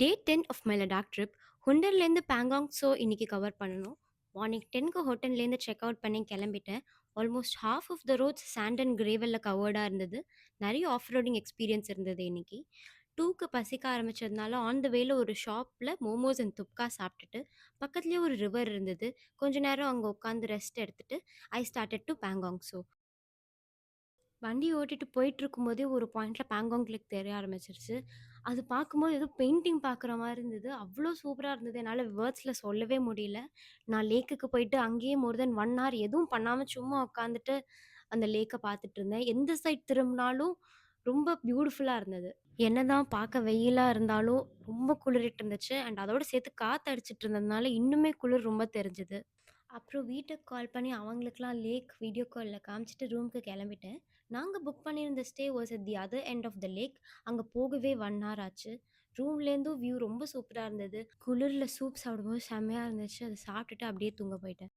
Day 10 of my Ladakh trip. ஹுண்டர்லேருந்து பேங்காங் இன்னைக்கு cover பண்ணணும். மார்னிங் 10க்கு ஹோட்டல்லேருந்து செக் அவுட் பண்ணி கிளம்பிட்டேன். Almost half of the roads sand and கிரேவலில் கவர்டாக இருந்தது. நிறைய ஆஃப் ரோடிங் எக்ஸ்பீரியன்ஸ் இருந்தது இன்னைக்கு. 2க்கு பசிக்க ஆரம்பிச்சதுனால ஆன் த வேல ஒரு ஷாப்பில் மோமோஸ் அண்ட் துப்கா சாப்பிட்டுட்டு பக்கத்துலேயே ஒரு ரிவர் இருந்தது. கொஞ்ச நேரம் அங்கே உட்காந்து ரெஸ்ட் எடுத்துட்டு ஐ ஸ்டார்டட் டு பேங்காங் வண்டி ஓட்டிட்டு போயிட்டுருக்கும்போதே ஒரு பாயிண்ட்ல பேங்காங் லேக் தெரிய ஆரம்பிச்சிருச்சு. அது பார்க்கும்போது ஏதோ பெயிண்டிங் பார்க்குற மாரி இருந்தது. அவ்ளோ சூப்பரா இருந்தது. என்னால வேர்ட்ஸ்ல சொல்லவே முடியல. நான் லேக்குக்கு போயிட்டு அங்கேயே மோர் தென் 1 ஹவர் எதுவும் பண்ணாம சும்மா உட்காந்துட்டு அந்த லேக்க பார்த்துட்டு இருந்தேன். எந்த சைட் திரும்பினாலும் ரொம்ப பியூட்டிஃபுல்லா இருந்தது. என்னதான் பார்க்க வெயிலா இருந்தாலும் ரொம்ப குளிரிட்டு இருந்துச்சு. அண்ட் அதோட சேர்த்து காத்து அடிச்சிட்டு இருந்ததுனால இன்னுமே குளிர் ரொம்ப தெரிஞ்சது. அப்புறம் வீட்டுக்கு கால் பண்ணி அவங்களுக்கெல்லாம் லேக் வீடியோ கால்ல காமிச்சுட்டு ரூமுக்கு கிளம்பிட்டேன். நாங்க புக் பண்ணியிருந்த stay was at the other end of the lake. அங்க போகவே 1 ஹவர் ஆச்சு. ரூம்லேருந்தும் வியூ ரொம்ப சூப்பரா இருந்தது. குளிர்ல சூப் சாப்பிடும்போது செம்மையா இருந்துச்சு. அத சாப்பிட்டுட்டு அப்படியே தூங்க போயிட்டேன்.